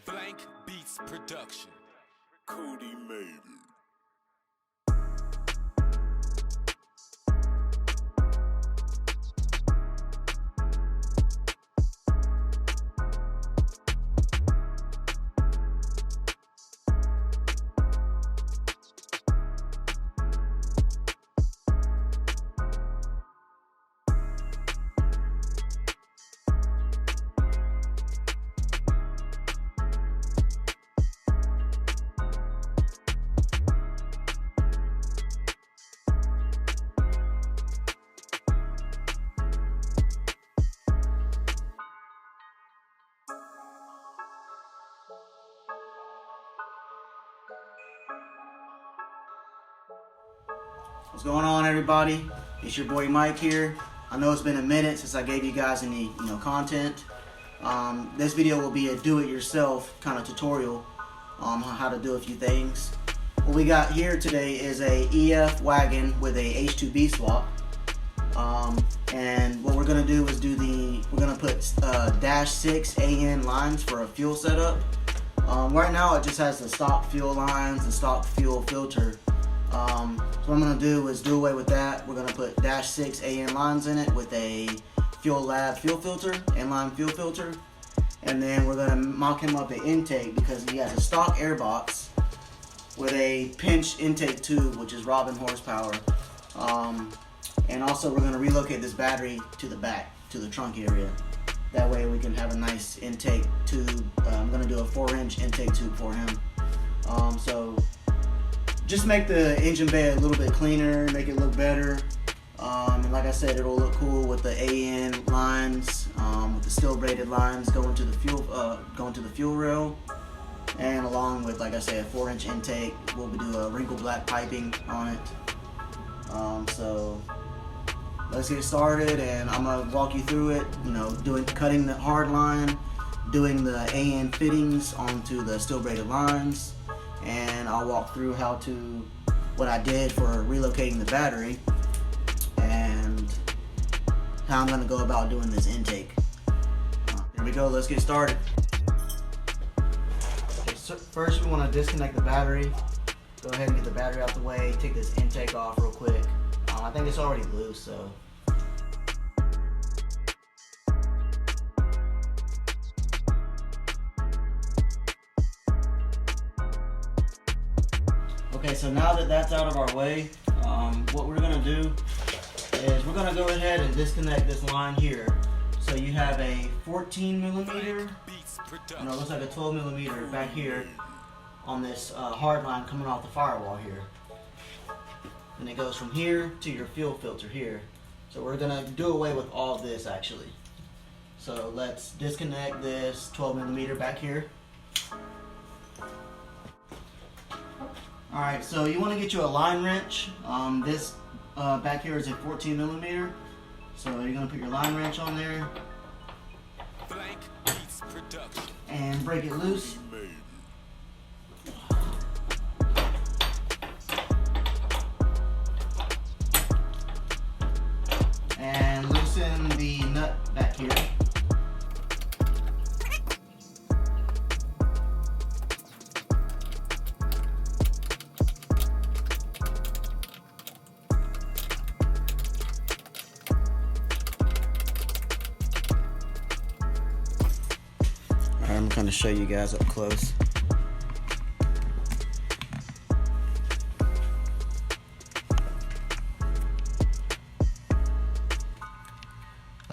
Blank Beats Production. Cody made it. What's going on, everybody? It's your boy Mike here. I know it's been a minute since I gave you guys any content. This video will be a do-it-yourself kind of tutorial on how to do a few things. What we got here today is a EF wagon with a H2B swap. And what we're gonna do is we're gonna put -6 AN lines for a fuel setup. Right now it just has the stock fuel lines, the stock fuel filter. So what I'm going to do is do away with that. We're going to put -6 AN lines in it with a Fuel Lab fuel filter, inline fuel filter. And then we're going to mock him up an intake because he has a stock air box with a pinch intake tube, which is Robin horsepower. And also we're going to relocate this battery to the back, to the trunk area. That way we can have a nice intake tube. I'm going to do a 4-inch intake tube for him. So just make the engine bay a little bit cleaner, make it look better. And like I said, it'll look cool with the AN lines, with the steel braided lines going to the fuel rail, and along with, like I said, a 4-inch intake. We'll do a wrinkle black piping on it. So let's get started, and I'm gonna walk you through it. Cutting the hard line, doing the AN fittings onto the steel braided lines. And I'll walk through what I did for relocating the battery and how I'm going to go about doing this intake. Here we go, let's get started. Okay, so first we want to disconnect the battery. Go ahead and get the battery out the way, take this intake off real quick. I think it's already loose, so. Okay, so now that that's out of our way, what we're going to do is we're going to go ahead and disconnect this line here. So you have a 14 millimeter, it looks like a 12 millimeter back here on this hard line coming off the firewall here. And it goes from here to your fuel filter here. So we're going to do away with all of this actually. So let's disconnect this 12 millimeter back here. Alright, so you want to get you a line wrench. This back here is a 14 millimeter. So you're going to put your line wrench on there and break it loose. And loosen the nut back here. I'm going to show you guys up close.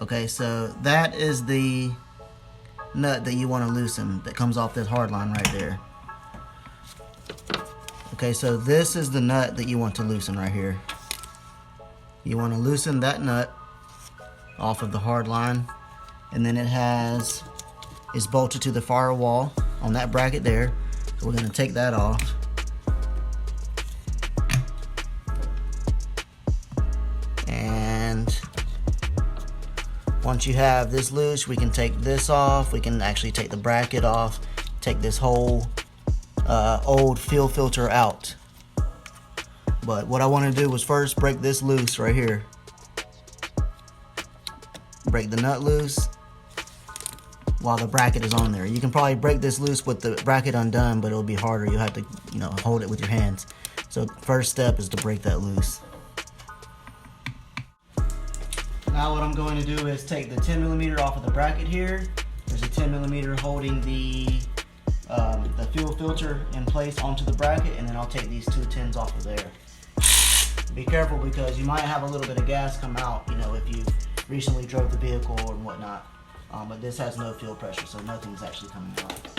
Okay, so that is the nut that you want to loosen that comes off this hard line right there. Okay, so this is the nut that you want to loosen right here. You want to loosen that nut off of the hard line, and then it's bolted to the firewall on that bracket there. So we're going to take that off. And once you have this loose, we can take this off. We can actually take the bracket off, take this whole old fuel filter out. But what I want to do was first break this loose right here. Break the nut loose. while the bracket is on there. You can probably break this loose with the bracket undone, but it'll be harder. You'll have to, you know, hold it with your hands. So first step is to break that loose. Now what I'm going to do is take the 10mm off of the bracket here. There's a 10mm holding the fuel filter in place onto the bracket, and then I'll take these 2 10s off of there. Be careful because you might have a little bit of gas come out, you know, if you recently drove the vehicle or whatnot. But this has no fuel pressure, so nothing's actually coming out.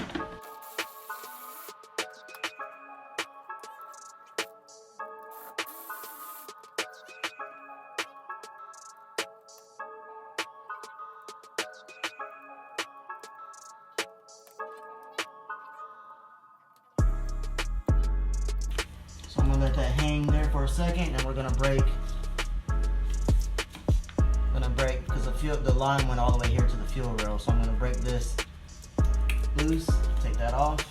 So I'm gonna let that hang there for a second, and we're gonna break. Because the line went all the way here to the fuel rail, so I'm gonna break this loose. Take that off.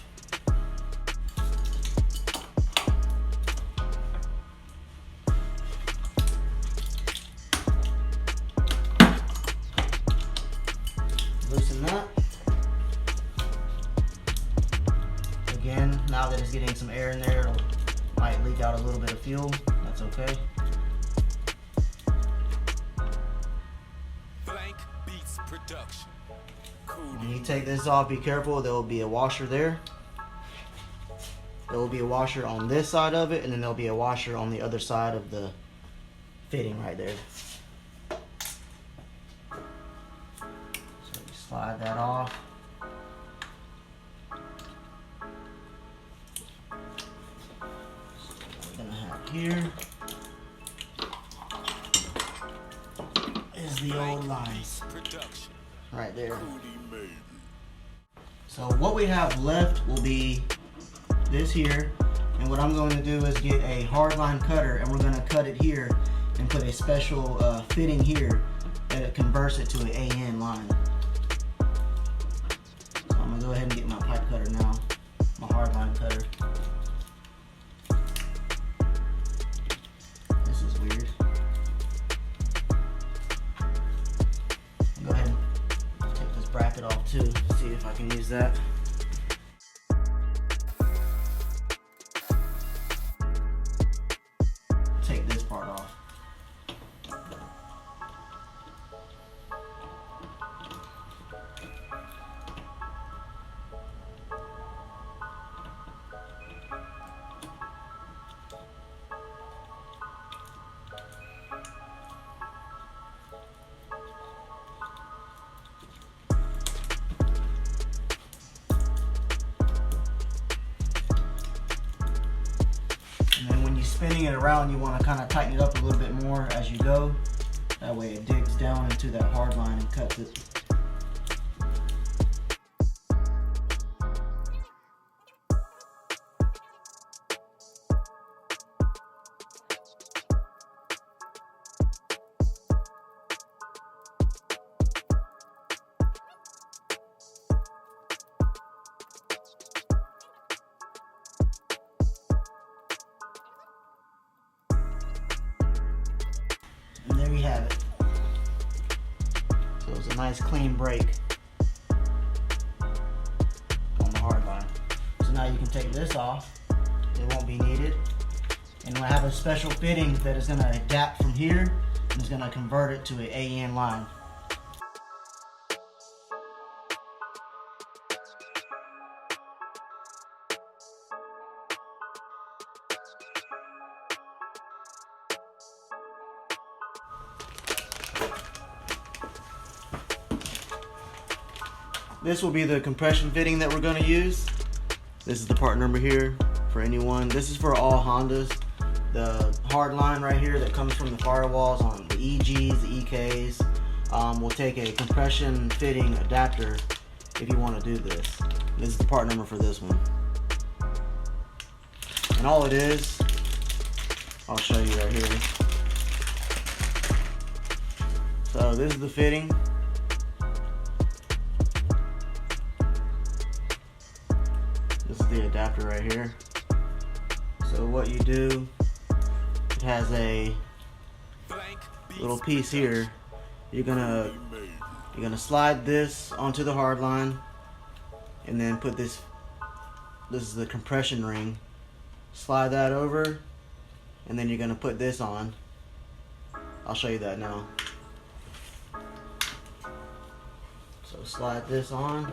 Loosen that. Again, now that it's getting some air in there, it might leak out a little bit of fuel. That's okay. Production. When you take this off, be careful. There will be a washer there. There will be a washer on this side of it, and then there'll be a washer on the other side of the fitting right there. So you slide that off. So what we're gonna have here is the old lines right there. So what we have left will be this here, and what I'm going to do is get a hardline cutter, and we're going to cut it here and put a special fitting here that it converts it to an AN line. So I'm going to go ahead and get my pipe cutter now, my hardline cutter. This is weird. Go ahead and take this bracket off too, see if I can use that. Take this part off. Spinning it around, you want to kind of tighten it up a little bit more as you go. That way it digs down into that hard line and cuts it. And there you have it. So it's a nice clean break on the hard line. So now you can take this off. It won't be needed. And we'll have a special fitting that is going to adapt from here and is going to convert it to an AN line. This will be the compression fitting that we're going to use. This is the part number here for anyone. This is for all Hondas. The hard line right here that comes from the firewalls on the EGs, the EKs. We'll take a compression fitting adapter if you want to do this. This is the part number for this one. And all it is, I'll show you right here. So this is the fitting. This is the adapter right here. So what you do, it has a little piece here. You're gonna You're gonna slide this onto the hard line, and then put this. This is the compression ring. Slide that over, and then you're gonna put this on. I'll show you that now. So slide this on.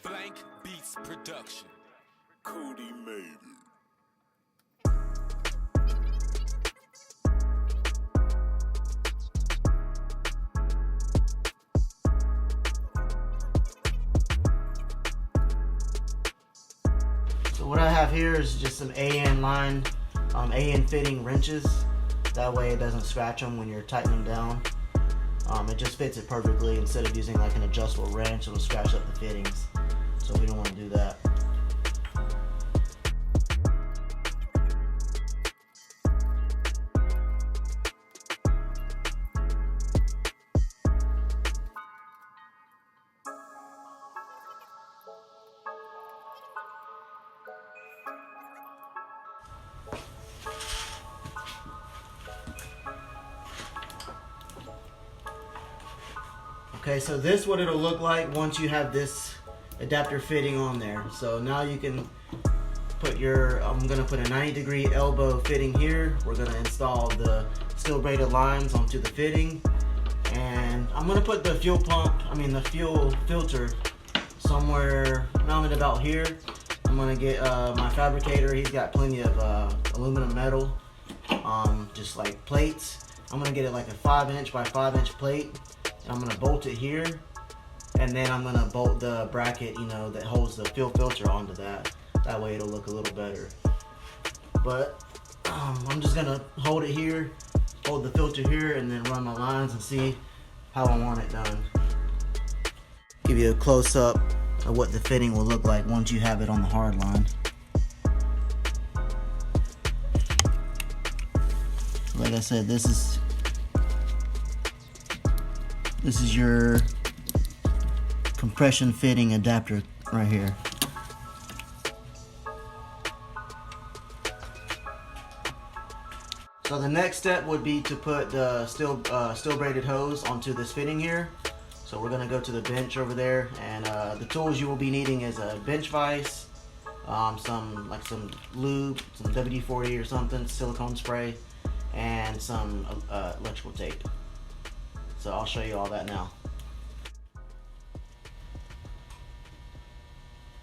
Blank Beats Production. Cody made it. So what I have here is just some AN line, AN fitting wrenches. That way it doesn't scratch them when you're tightening down. It just fits it perfectly. Instead of using like an adjustable wrench, it'll scratch up the fittings. So we don't want to do that. Okay, so this is what it'll look like once you have this adapter fitting on there. So now you can put your, I'm gonna put a 90-degree elbow fitting here. We're gonna install the steel braided lines onto the fitting. And I'm gonna put the fuel filter somewhere around about here. I'm gonna get my fabricator. He's got plenty of aluminum metal, just like plates. I'm gonna get it like a 5-inch by 5-inch plate. I'm gonna bolt it here, and then I'm gonna bolt the bracket, that holds the fuel filter onto that. That way it'll look a little better. But I'm just gonna hold it here, hold the filter here, and then run my lines and see how I want it done. Give you a close up of what the fitting will look like once you have it on the hard line. Like I said, this is your compression fitting adapter right here. So the next step would be to put the steel braided hose onto this fitting here. So we're gonna go to the bench over there, and the tools you will be needing is a bench vise, some lube, some WD-40 or something, silicone spray, and some electrical tape. So I'll show you all that now.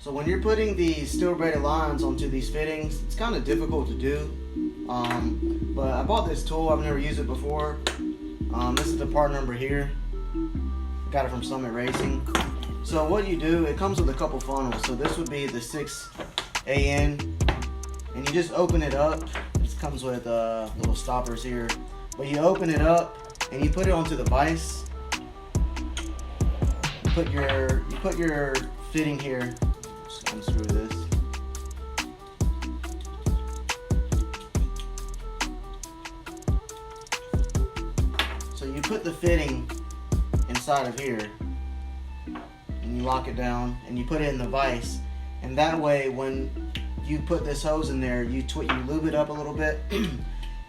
So when you're putting these steel braided lines onto these fittings, it's kind of difficult to do. But I bought this tool, I've never used it before. This is the part number here. Got it from Summit Racing. So what you do, it comes with a couple funnels. So this would be the 6AN, and you just open it up. This comes with little stoppers here. But you open it up, and you put it onto the vise. You put your fitting here. Just unscrew this. So you put the fitting inside of here, and you lock it down, and you put it in the vise. And that way, when you put this hose in there, you lube it up a little bit.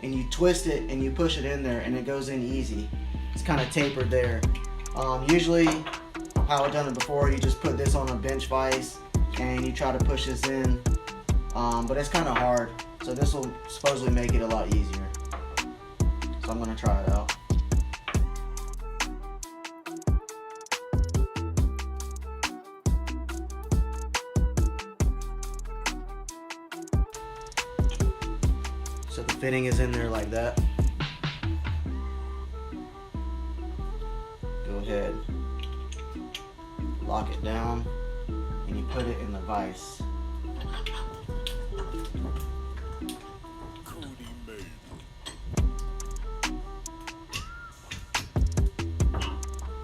And you twist it and you push it in there, and it goes in easy. It's kind of tapered there. Usually, how I've done it before, you just put this on a bench vise and you try to push this in, but it's kind of hard. So this will supposedly make it a lot easier. So I'm gonna try it out. So the fitting is in there like that. Go ahead, lock it down, and you put it in the vise.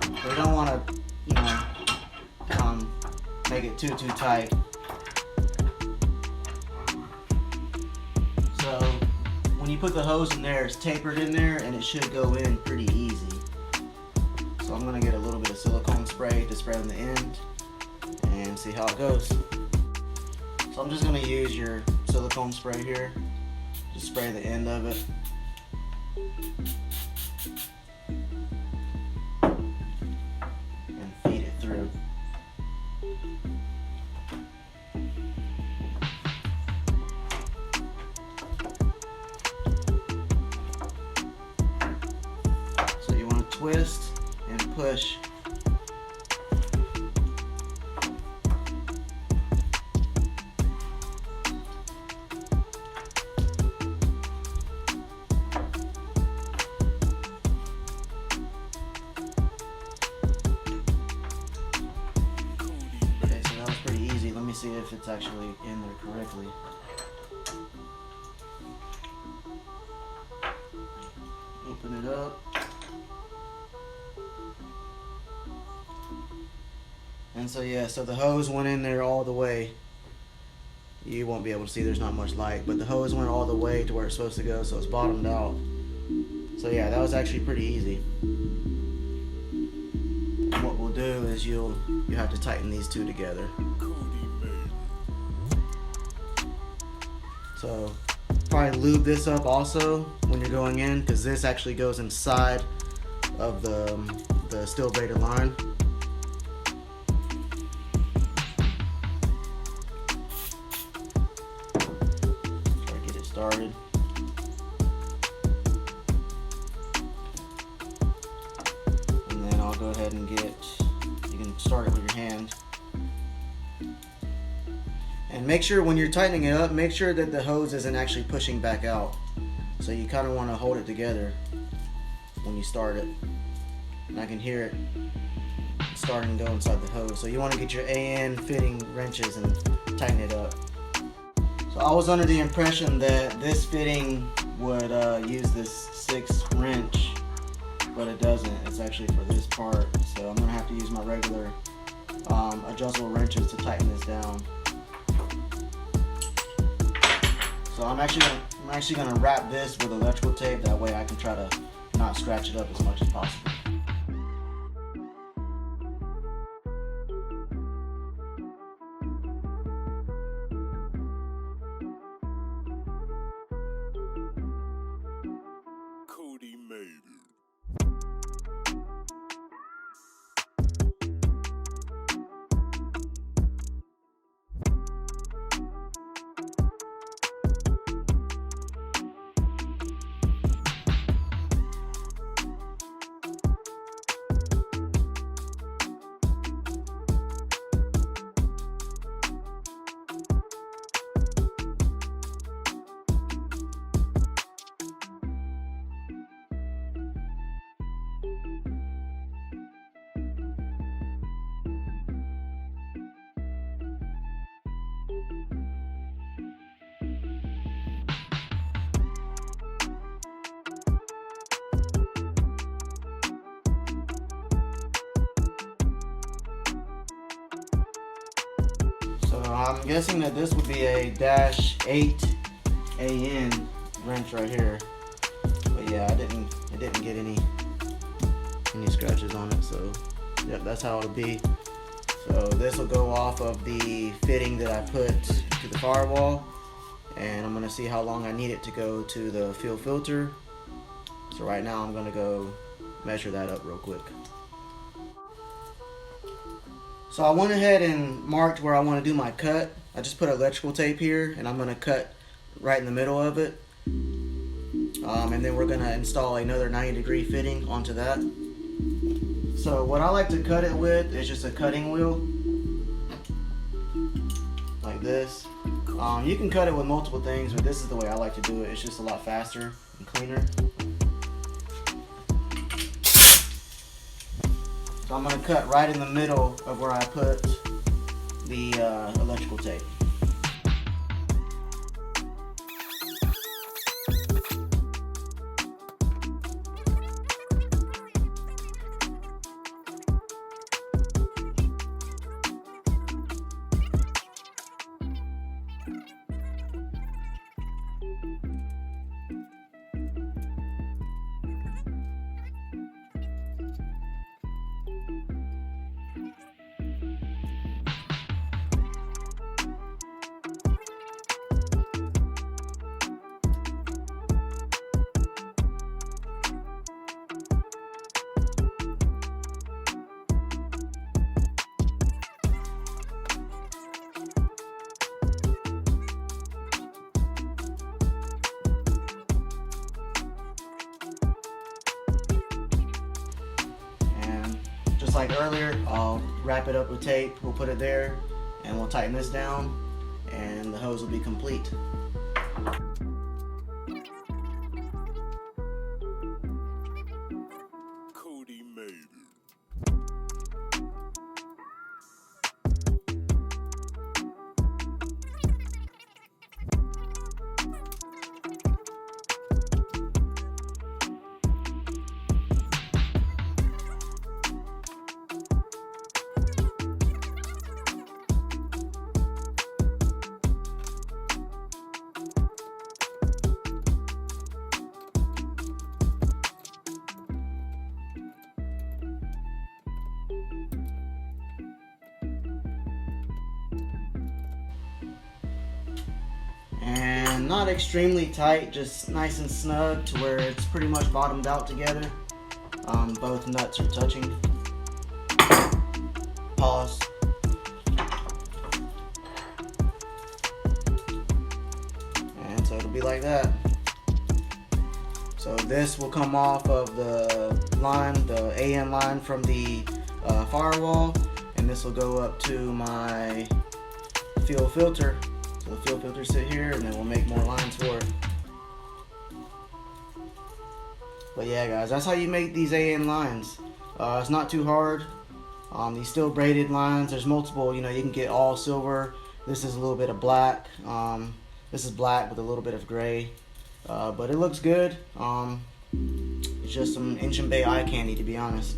So you don't want to, make it too tight. So when you put the hose in there, it's tapered in there, and it should go in pretty easy. So I'm gonna get a little bit of silicone spray to spray on the end and see how it goes. So I'm just gonna use your silicone spray here. Just spray the end of it. And feed it through. So you want to twist and push. See if it's actually in there correctly. Open it up. And so yeah, so the hose went in there all the way. You won't be able to see, there's not much light, but the hose went all the way to where it's supposed to go, so it's bottomed out. So yeah, that was actually pretty easy. And what we'll do is you have to tighten these two together. So probably lube this up also when you're going in, because this actually goes inside of the steel braided line. Try to get it started. And then I'll go ahead and you can start it with your hand. And make sure when you're tightening it up, make sure that the hose isn't actually pushing back out. So you kind of want to hold it together when you start it. And I can hear it starting to go inside the hose. So you want to get your AN fitting wrenches and tighten it up. So I was under the impression that this fitting would use this 6 wrench, but it doesn't. It's actually for this part. So I'm going to have to use my regular adjustable wrenches to tighten this down. So I'm actually gonna wrap this with electrical tape. That way I can try to not scratch it up as much as possible. Cody made it. So I'm guessing that this would be a -8 AN wrench right here. But yeah, it didn't get any scratches on it. So yep, that's how it'll be. So this will go off of the fitting that I put to the firewall, and I'm gonna see how long I need it to go to the fuel filter. So right now I'm gonna go measure that up real quick. So I went ahead and marked where I want to do my cut. I just put electrical tape here, and I'm gonna cut right in the middle of it. And then we're gonna install another 90-degree fitting onto that. So what I like to cut it with is just a cutting wheel, like this. You can cut it with multiple things, but this is the way I like to do it. It's just a lot faster and cleaner. So I'm going to cut right in the middle of where I put the electrical tape. like earlier, I'll wrap it up with tape, we'll put it there, and we'll tighten this down, and the hose will be complete. Cody made it. And not extremely tight, just nice and snug to where it's pretty much bottomed out together. Both nuts are touching. Pause. And so it'll be like that. So this will come off of the line, the AN line from the firewall, and this will go up to my fuel filter. So the fuel filter sit here, and then we'll make more lines for it. But yeah, guys, that's how you make these AN lines. It's not too hard. These steel braided lines, there's multiple, you can get all silver. This is a little bit of black. This is black with a little bit of gray. But it looks good. It's just some inch and bay eye candy, to be honest.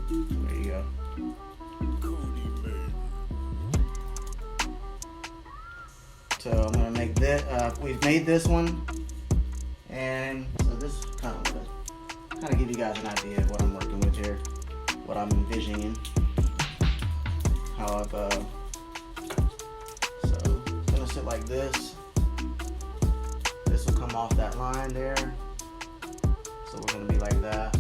There you go. So I'm gonna make this. We've made this one, and so this kind of give you guys an idea of what I'm working with here, what I'm envisioning. How I've so it's gonna sit like this. This will come off that line there. So we're gonna be like that.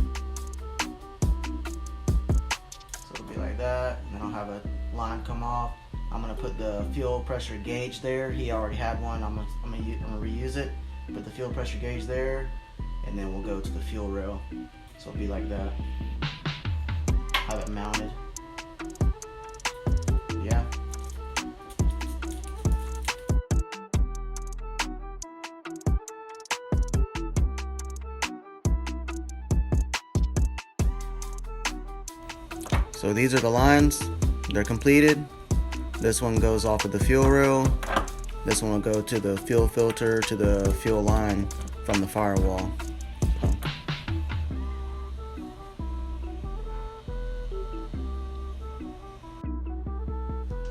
So it'll be like that, and then I'll have a line come off. I'm gonna put the fuel pressure gauge there. He already had one. I'm gonna reuse it. Put the fuel pressure gauge there, and then we'll go to the fuel rail. So it'll be like that. Have it mounted. Yeah. So these are the lines. They're completed. This one goes off of the fuel rail. This one will go to the fuel filter, to the fuel line from the firewall.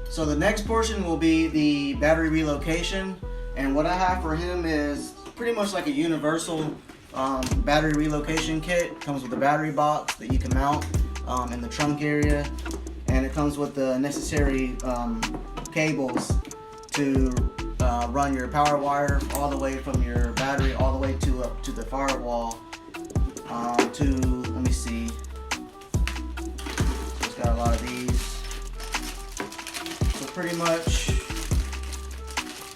So the next portion will be the battery relocation, and what I have for him is pretty much like a universal battery relocation kit. Comes with a battery box that you can mount in the trunk area, and it comes with the necessary cables to run your power wire all the way from your battery all the way to up to the firewall. Let me see, it's got a lot of these. So pretty much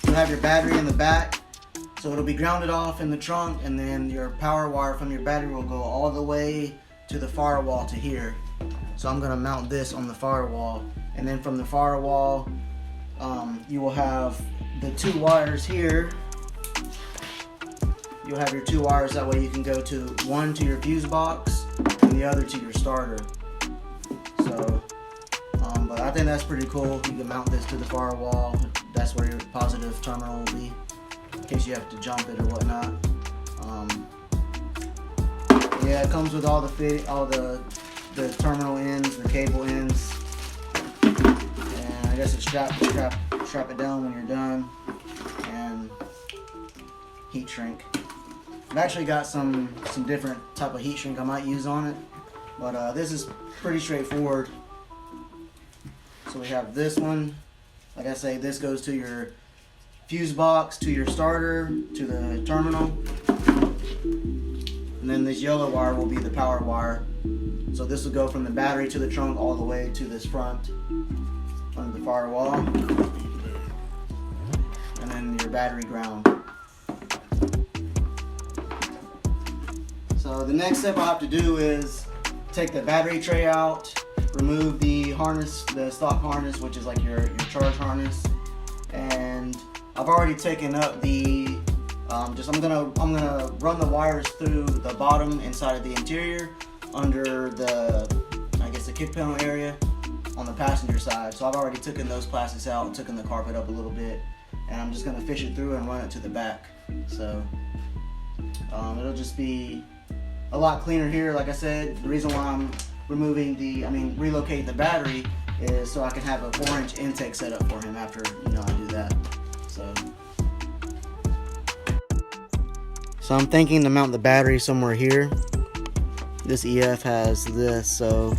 you'll have your battery in the back, so it'll be grounded off in the trunk, and then your power wire from your battery will go all the way to the firewall to here. So I'm gonna mount this on the firewall, and then from the firewall you will have the two wires here. You'll have your two wires, that way you can go to one to your fuse box and the other to your starter. So but I think that's pretty cool. You can mount this to the firewall. That's where your positive terminal will be, in case you have to jump it or whatnot. Yeah, it comes with all the terminal ends, the cable ends, and I guess it's strap it down when you're done, and heat shrink. I've actually got some different type of heat shrink I might use on it, but this is pretty straightforward. So we have this one. Like I say, this goes to your fuse box, to your starter, to the terminal. And then this yellow wire will be the power wire. So this will go from the battery to the trunk all the way to this front of the firewall. And then your battery ground. So the next step I have to do is take the battery tray out, remove the harness, the stock harness, which is like your charge harness, and I've already taken up the I'm gonna run the wires through the bottom inside of the interior under the, I guess, the kick panel area on the passenger side. So I've already taken those plastics out and taken the carpet up a little bit, and I'm just gonna fish it through and run it to the back. So it'll just be a lot cleaner here. Like I said, the reason why I'm relocating the battery is so I can have a 4-inch intake set up for him after I do that. So I'm thinking to mount the battery somewhere here. This EF has this, so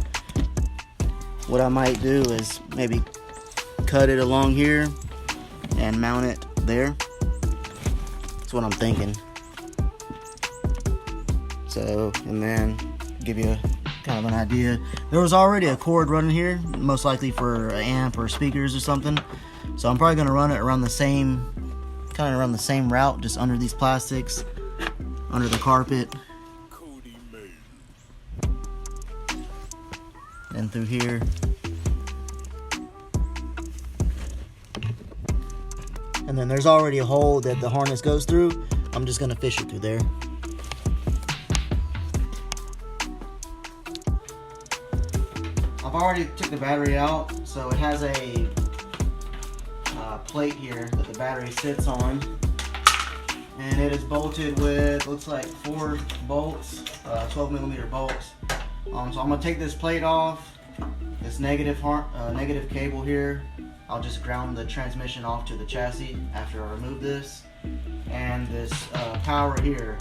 what I might do is maybe cut it along here and mount it there. That's what I'm thinking. So, and then give you kind of an idea. There was already a cord running here, most likely for an amp or speakers or something. So I'm probably gonna run it around the same route, just under these plastics, under the carpet, and through here. And then there's already a hole that the harness goes through. I'm just gonna fish it through there. I've already took the battery out, so it has a plate here that the battery sits on, and it is bolted with, looks like 4 bolts, 12mm bolts. So I'm gonna take this plate off, this negative cable here. I'll just ground the transmission off to the chassis after I remove this, and this power here,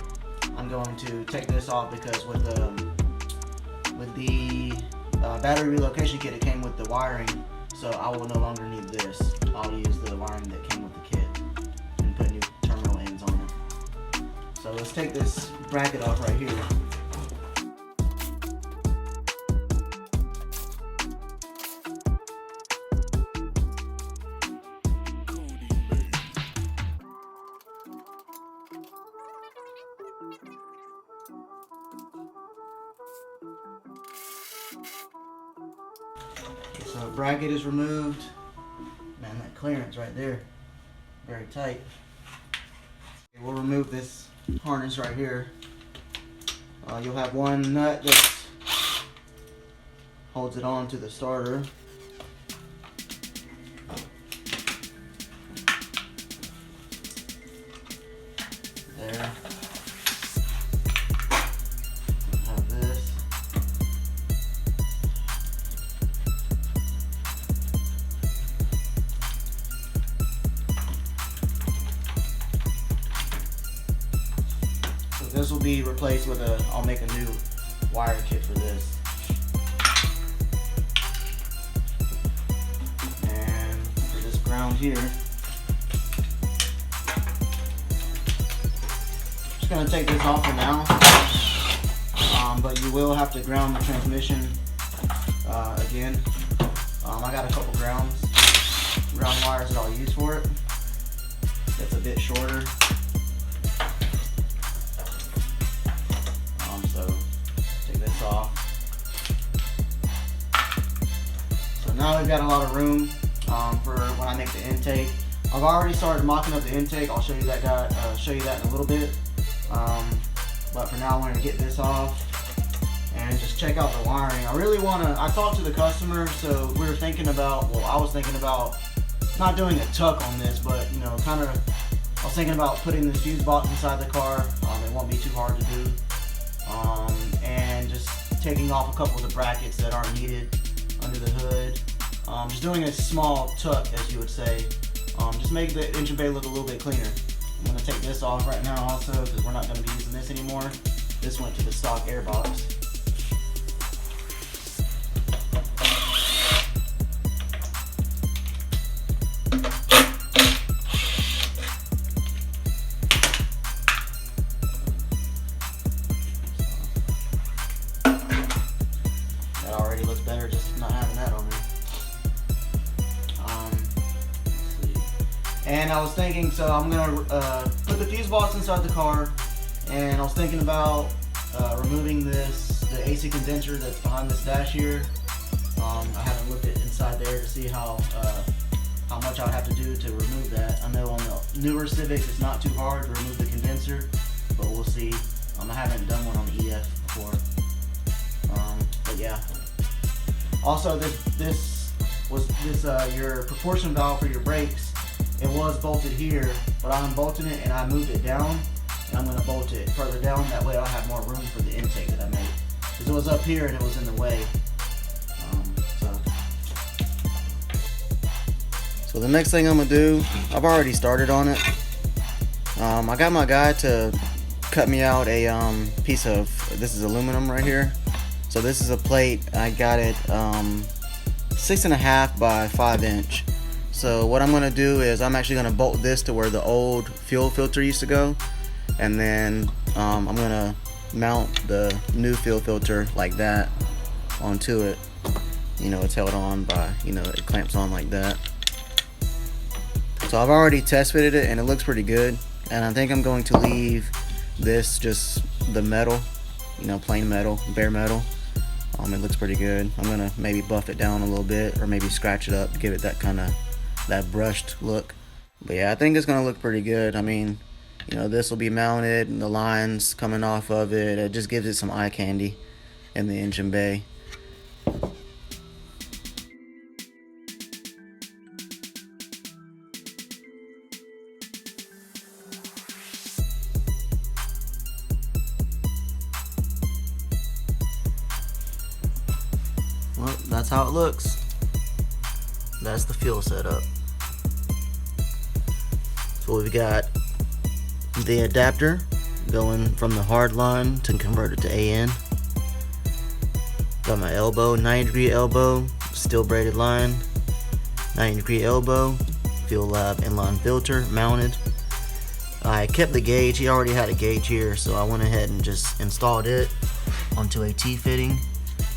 I'm going to take this off because with the battery relocation kit, it came with the wiring, so I will no longer need this. I'll use the wiring that came with the kit and put new terminal ends on it. So let's take this bracket off right here. So bracket is removed. Man, that clearance right there, very tight. Okay, we'll remove this harness right here. You'll have one nut that holds it on to the starter. There. Have this. This will be replaced with I'll make a new wire kit for this. And for this ground here, just gonna take this off for now. But you will have to ground the transmission again. I got a couple ground wires that I'll use for it. It's a bit shorter. Off. So now we've got a lot of room for when I make the intake. I've already started mocking up the intake. I'll show you that in a little bit. But for now, I'm going to get this off and just check out the wiring. I talked to the customer, so I was thinking about not doing a tuck on this, but I was thinking about putting this fuse box inside the car. It won't be too hard to do. And just taking off a couple of the brackets that aren't needed under the hood. Just doing a small tuck, as you would say. Just make the engine bay look a little bit cleaner. I'm going to take this off right now also because we're not going to be using this anymore. This went to the stock air box. Looks better just not having that on there. Let's see. And I was thinking, so I'm gonna put the fuse box inside the car, and I was thinking about removing the AC condenser that's behind this dash here. I haven't looked at inside there to see how much I would have to do to remove that. I know on the newer Civics it's not too hard to remove the condenser, but we'll see. I haven't done one on the EF before. But yeah. Also, this was your proportion valve for your brakes. It was bolted here, but I'm bolting it and I moved it down, and I'm going to bolt it further down. That way I'll have more room for the intake that I made, because it was up here and it was in the way. So the next thing I'm going to do, I've already started on it. I got my guy to cut me out a piece of, this is aluminum right here. So this is a plate. I got it 6.5 by 5 inch. So what I'm going to do is I'm actually going to bolt this to where the old fuel filter used to go, and then I'm going to mount the new fuel filter like that onto it. You know, it's held on by, you know, it clamps on like that. So I've already test fitted it and it looks pretty good, and I think I'm going to leave this just the metal, you know, plain metal, bare metal. It looks pretty good. I'm gonna maybe buff it down a little bit, or maybe scratch it up to give it that kind of that brushed look. But yeah, I think it's gonna look pretty good. I mean, you know, this will be mounted and the lines coming off of it. It just gives it some eye candy in the engine bay. Well, that's how it looks. That's the fuel setup. So we've got the adapter going from the hard line to convert it to AN. Got my elbow, 90-degree elbow, steel braided line, 90-degree elbow, Fuel Lab inline filter mounted. I kept the gauge. He already had a gauge here, so I went ahead and just installed it onto a T-fitting.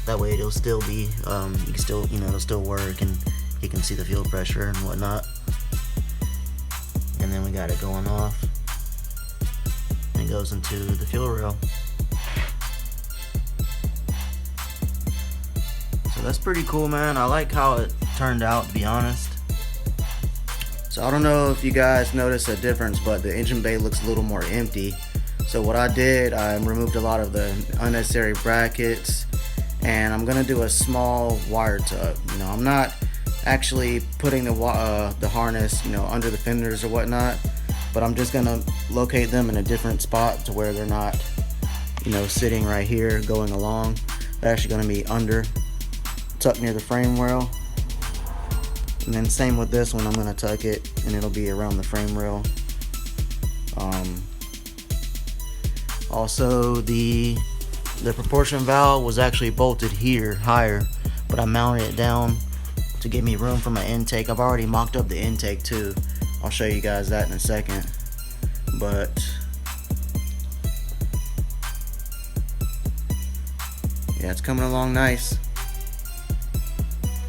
That way it'll still be, you can still, you know, it'll still work, and you can see the fuel pressure and whatnot. And then we got it going off, and it goes into the fuel rail. So that's pretty cool, man. I like how it turned out, to be honest. So I don't know if you guys notice a difference, but the engine bay looks a little more empty. So what I did, I removed a lot of the unnecessary brackets, and I'm gonna do a small wire tub. You know, I'm not actually putting the harness, you know, under the fenders or whatnot, but I'm just gonna locate them in a different spot to where they're not, you know, sitting right here going along. They're actually gonna be under, tucked near the frame rail. And then same with this one, I'm gonna tuck it and it'll be around the frame rail. Also, the proportion valve was actually bolted here higher, but I mounted it down to give me room for my intake. I've already mocked up the intake too. I'll show you guys that in a second. But yeah, it's coming along nice.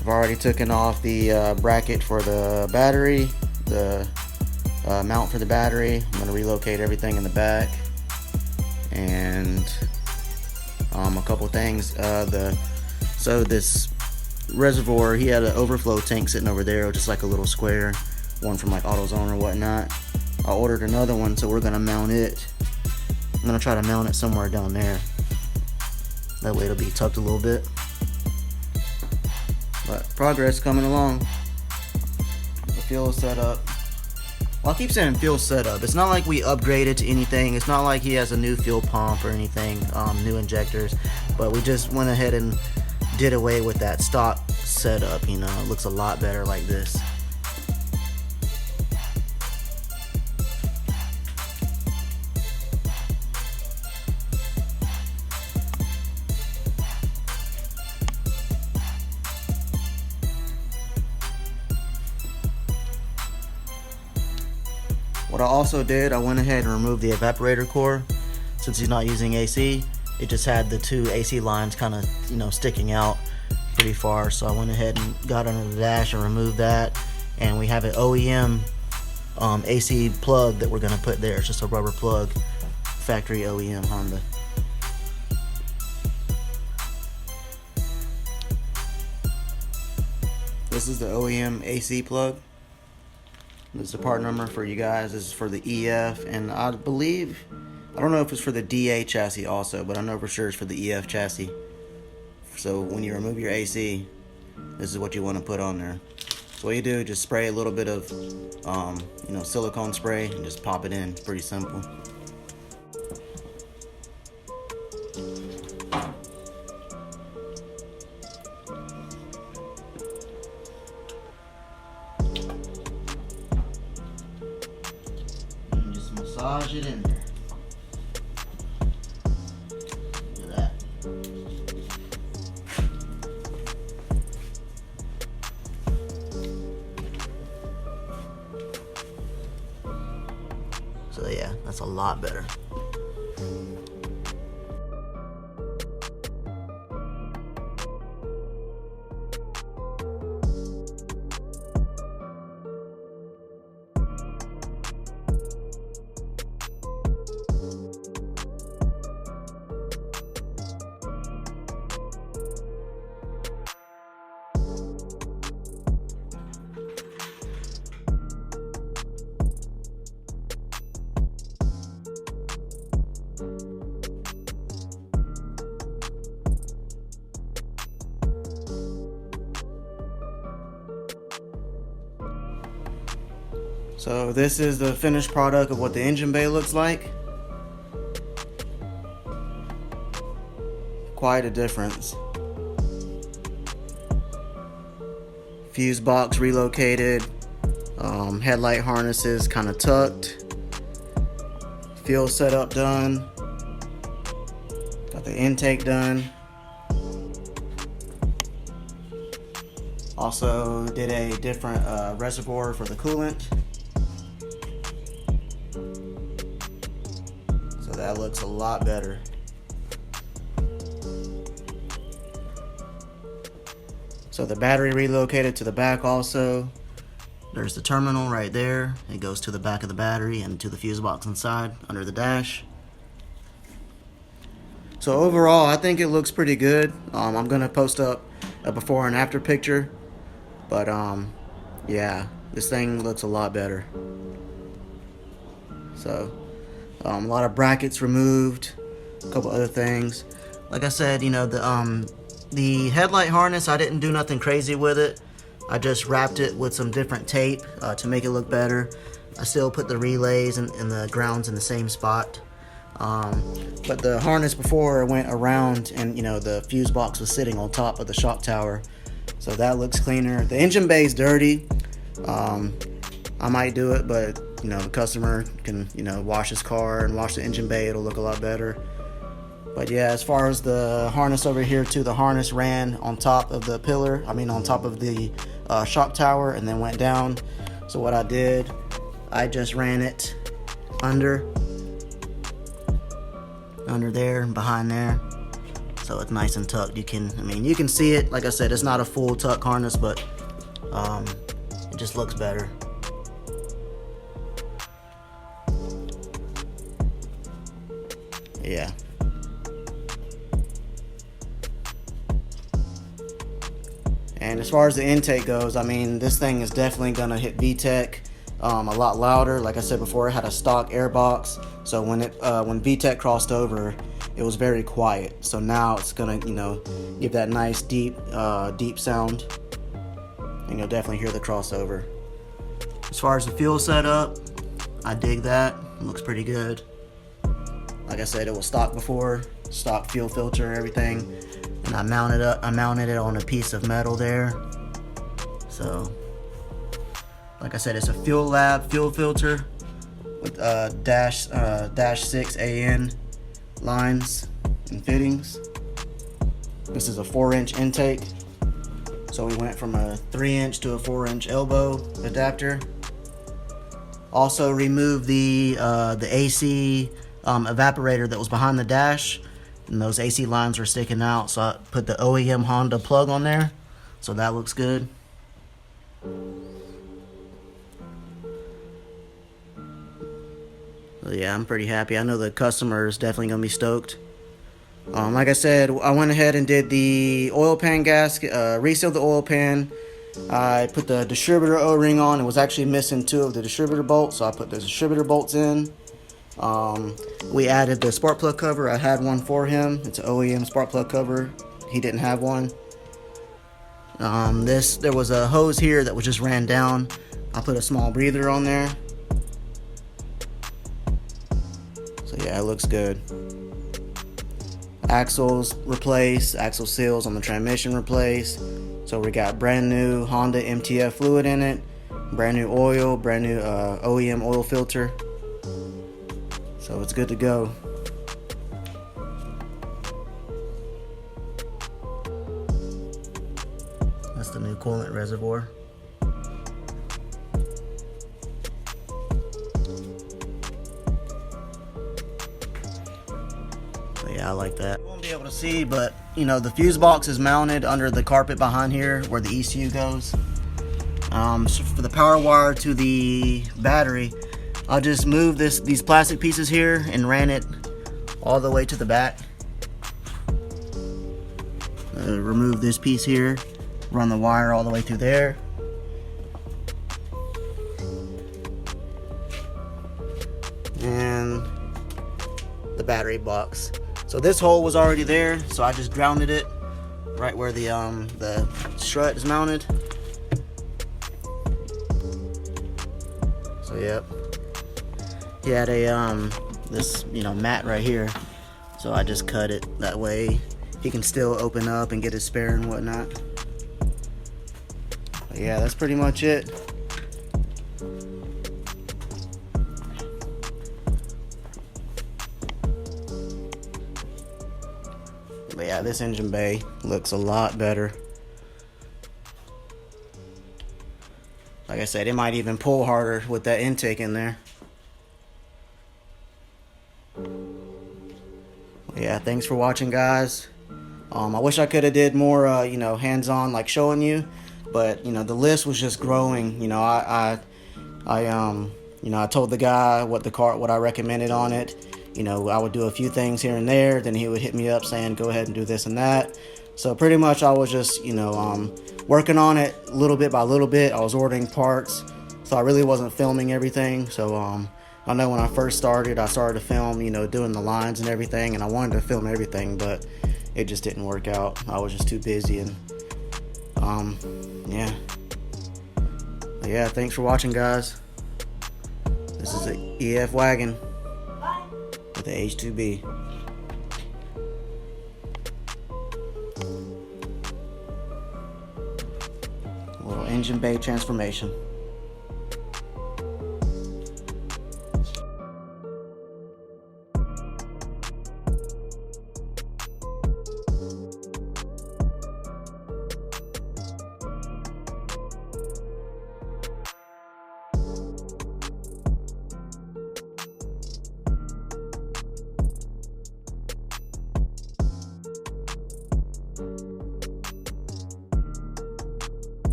I've already taken off the bracket for the battery, the mount for the battery. I'm gonna relocate everything in the back, and a couple things. So this reservoir, he had an overflow tank sitting over there, just like a little square, one from like AutoZone or whatnot. I ordered another one, so we're gonna mount it. I'm gonna try to mount it somewhere down there. That way it'll be tucked a little bit. But progress coming along. The fuel setup. Well, I keep saying fuel setup. It's not like we upgraded to anything. It's not like he has a new fuel pump or anything, new injectors. But we just went ahead and did away with that stock setup. You know, it looks a lot better like this. What I also did, I went ahead and removed the evaporator core. Since he's not using AC, it just had the two AC lines kind of, you know, sticking out pretty far. So I went ahead and got under the dash and removed that. And we have an OEM AC plug that we're gonna put there. It's just a rubber plug, factory OEM Honda. this is the OEM AC plug. This is the part number for you guys. This is for the EF, and I believe, I don't know if it's for the DA chassis also, but I know for sure it's for the EF chassis. So when you remove your AC, this is what you want to put on there. So what you do, just spray a little bit of silicone spray and just pop it in. It's pretty simple. And just massage it in there. Look at that. So yeah, that's a lot better. So this is the finished product of what the engine bay looks like. Quite a difference. Fuse box relocated, headlight harnesses kind of tucked, fuel setup done, got the intake done. Also did a different reservoir for the coolant. So that looks a lot better. So the battery relocated to the back also. There's the terminal right there. It goes to the back of the battery and to the fuse box inside under the dash. So overall, I think it looks pretty good. I'm gonna post up a before and after picture. But yeah, this thing looks a lot better. So a lot of brackets removed, a couple other things. Like I said, the headlight harness, I didn't do nothing crazy with it. I just wrapped it with some different tape to make it look better. I still put the relays and the grounds in the same spot. But the harness before went around, and the fuse box was sitting on top of the shock tower. So that looks cleaner. The engine bay is dirty. I might do it, but the customer can wash his car and wash the engine bay. It'll look a lot better. But yeah, as far as the harness over here too, the harness ran on top of the pillar. On top of the shock tower, and then went down. So what I did, I just ran it under there and behind there. So it's nice and tucked. You can see it. Like I said, it's not a full tuck harness, but it just looks better. Yeah. And as far as the intake goes, this thing is definitely gonna hit VTEC a lot louder. Like I said before, it had a stock air box, so when VTEC crossed over, it was very quiet. So now it's gonna give that nice deep sound, and you'll definitely hear the crossover. As far as the fuel setup, I dig that. It looks pretty good. Like I said, it was stock before, stock fuel filter, everything. And I mounted it on a piece of metal there. So, like I said, it's a Fuel Lab fuel filter with dash 6 AN lines and fittings. This is a 4-inch intake. So we went from a 3-inch to a 4-inch elbow adapter. Also removed the AC evaporator that was behind the dash. And those AC lines were sticking out, so I put the OEM Honda plug on there, so that looks good. So yeah, I'm pretty happy. I know the customer is definitely gonna be stoked. Like I said, I went ahead and did the oil pan gasket, resealed the oil pan, I put the distributor O-ring on. It was actually missing 2 of the distributor bolts, so I put the distributor bolts in. We added the spark plug cover. I had one for him. It's an OEM spark plug cover. He didn't have one. There was a hose here that was just ran down. I put a small breather on there. So yeah, it looks good. Axles replaced, axle seals on the transmission replaced. So we got brand new Honda MTF fluid in it, brand new oil, brand new OEM oil filter. So it's good to go. That's the new coolant reservoir. Yeah, I like that. You won't be able to see, but you know, the fuse box is mounted under the carpet behind here where the ECU goes. So for the power wire to the battery, I'll just move these plastic pieces here and ran it all the way to the back. Remove this piece here, run the wire all the way through there. And the battery box. So this hole was already there, so I just grounded it right where the strut is mounted. So yep, he had a this mat right here, so I just cut it that way he can still open up and get his spare and whatnot. But yeah, that's pretty much it. But yeah, this engine bay looks a lot better. Like I said, it might even pull harder with that intake in there. Yeah, thanks for watching, guys. I wish I could have did more, hands-on, like showing you, but the list was just growing. I told the guy what I recommended on it. I would do a few things here and there, then he would hit me up saying go ahead and do this and that. So pretty much I was just working on it little bit by little bit. I was ordering parts, so I really wasn't filming everything. So I know when I first started, I started to film doing the lines and everything, and I wanted to film everything, but it just didn't work out. I was just too busy. And yeah. But yeah, thanks for watching, guys. This is the EF Wagon with the H2B. A little engine bay transformation.